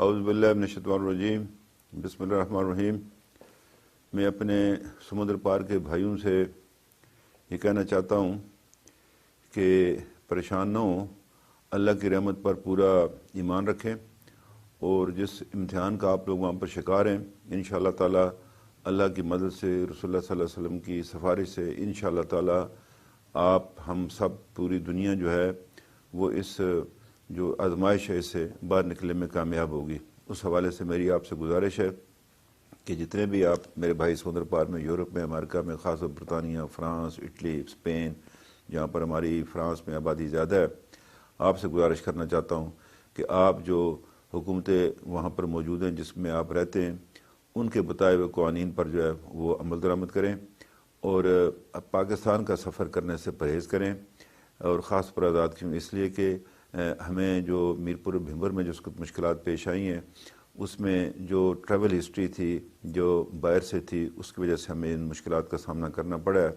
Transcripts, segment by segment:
اعوذ باللہ من الشیطان الرجیم بسم اللہ الرحمن الرحیم۔ میں اپنے سمندر پار کے بھائیوں سے یہ کہنا چاہتا ہوں کہ پریشان نہ ہوں، اللہ کی رحمت پر پورا ایمان رکھیں، اور جس امتحان کا آپ لوگ وہاں پر شکار ہیں انشاءاللہ تعالی اللہ کی مدد سے، رسول اللہ صلی اللہ علیہ وسلم کی سفارش سے انشاءاللہ تعالی آپ ہم سب پوری دنیا جو ہے وہ اس جو آزمائش ہے اس سے باہر نکلنے میں کامیاب ہوگی۔ اس حوالے سے میری آپ سے گزارش ہے کہ جتنے بھی آپ میرے بھائی سمندر پار میں، یورپ میں، امریکہ میں، خاص طور برطانیہ، فرانس، اٹلی، اسپین، جہاں پر ہماری فرانس میں آبادی زیادہ ہے، آپ سے گزارش کرنا چاہتا ہوں کہ آپ جو حکومتیں وہاں پر موجود ہیں جس میں آپ رہتے ہیں ان کے بتائے ہوئے قوانین پر جو ہے وہ عمل درآمد کریں، اور پاکستان کا سفر کرنے سے پرہیز کریں، اور خاص پر آزاد کیوں اس لیے کہ ہمیں جو میرپور بھمبر میں جو مشکلات پیش آئی ہیں اس میں جو ٹریول ہسٹری تھی جو باہر سے تھی اس کی وجہ سے ہمیں ان مشکلات کا سامنا کرنا پڑا ہے۔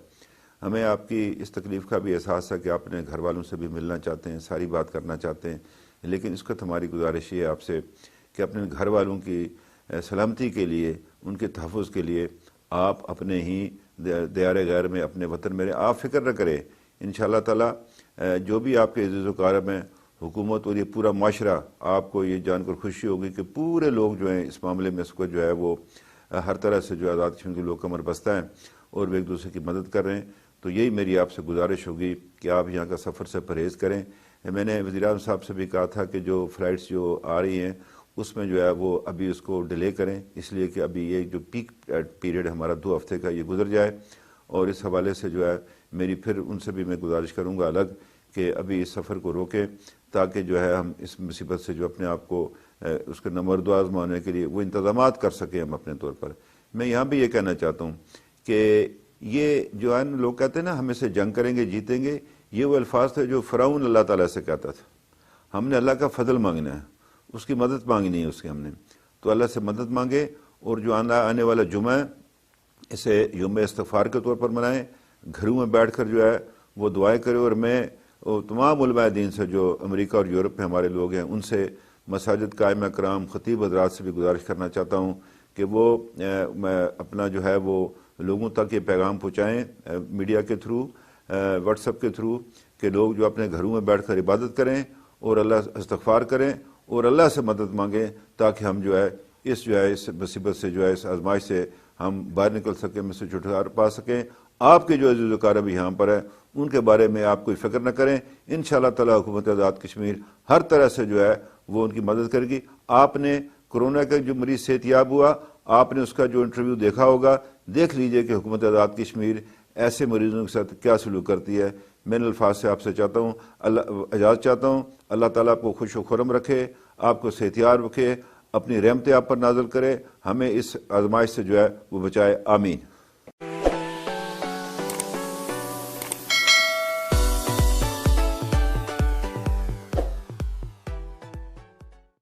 ہمیں آپ کی اس تکلیف کا بھی احساس ہے کہ آپ اپنے گھر والوں سے بھی ملنا چاہتے ہیں، ساری بات کرنا چاہتے ہیں، لیکن اس وقت ہماری گزارش یہ ہے آپ سے کہ اپنے گھر والوں کی سلامتی کے لیے، ان کے تحفظ کے لیے آپ اپنے ہی دیار غیر میں، اپنے وطن میں آپ فکر نہ کریں۔ انشاءاللہ تعالی جو بھی آپ کے عزیز و اقارب ہیں، حکومت اور یہ پورا معاشرہ، آپ کو یہ جان کر خوشی ہوگی کہ پورے لوگ جو ہیں اس معاملے میں اس کو جو ہے وہ ہر طرح سے جو آزاد کشمیر کے لوگ کمر بستہ ہیں اور وہ ایک دوسرے کی مدد کر رہے ہیں۔ تو یہی میری آپ سے گزارش ہوگی کہ آپ یہاں کا سفر سے پرہیز کریں۔ میں نے وزیر اعظم صاحب سے بھی کہا تھا کہ جو فلائٹس جو آ رہی ہیں اس میں جو ہے وہ ابھی اس کو ڈیلے کریں، اس لیے کہ ابھی یہ جو پیک پیریڈ ہمارا 2 ہفتے کا یہ گزر جائے، اور اس حوالے سے جو ہے میری پھر ان سے بھی میں گزارش کروں گا الگ کہ ابھی اس سفر کو روکیں تاکہ جو ہے ہم اس مصیبت سے جو اپنے آپ کو اس کے نمبردو آزمانے کے لیے وہ انتظامات کر سکیں ہم اپنے طور پر۔ میں یہاں بھی یہ کہنا چاہتا ہوں کہ یہ جو ہے لوگ کہتے ہیں نا ہم اسے جنگ کریں گے جیتیں گے، یہ وہ الفاظ تھے جو فرعون اللہ تعالیٰ سے کہتا تھا۔ ہم نے اللہ کا فضل مانگنا ہے، اس کی مدد مانگنی ہے اس کی، ہم نے تو اللہ سے مدد مانگے، اور جو آنے والا جمعہ ہے اسے یوم استغفار کے طور پر منائیں، گھروں میں بیٹھ کر جو ہے وہ دعائیں کرے، اور میں تمام علماء دین سے جو امریکہ اور یورپ میں ہمارے لوگ ہیں ان سے، مساجد قائمہ کرام، خطیب حضرات سے بھی گزارش کرنا چاہتا ہوں کہ وہ اپنا جو ہے وہ لوگوں تک یہ پیغام پہنچائیں میڈیا کے تھرو، واٹس ایپ کے تھرو، کہ لوگ جو اپنے گھروں میں بیٹھ کر عبادت کریں اور اللہ استغفار کریں اور اللہ سے مدد مانگیں تاکہ ہم جو ہے اس مصیبت سے جو ہے اس آزمائش سے ہم باہر نکل سکیں، میں سے چھٹکارا پا سکیں۔ آپ کے جو عزیز و اقارب یہاں پر ہیں ان کے بارے میں آپ کوئی فکر نہ کریں، انشاءاللہ تعالی حکومت آزاد کشمیر ہر طرح سے جو ہے وہ ان کی مدد کرے گی۔ آپ نے کورونا کا جو مریض صحت یاب ہوا، آپ نے اس کا جو انٹرویو دیکھا ہوگا، دیکھ لیجئے کہ حکومت آزاد کشمیر ایسے مریضوں کے ساتھ کیا سلوک کرتی ہے۔ میں نے الفاظ سے آپ سے چاہتا ہوں، اجازت چاہتا ہوں، اللہ تعالیٰ آپ کو خوش و خرم رکھے، آپ کو صحت یاب رکھے، اپنی رحمتیں آپ پر نازل کرے، ہمیں اس آزمائش سے جو ہے وہ بچائے، آمین۔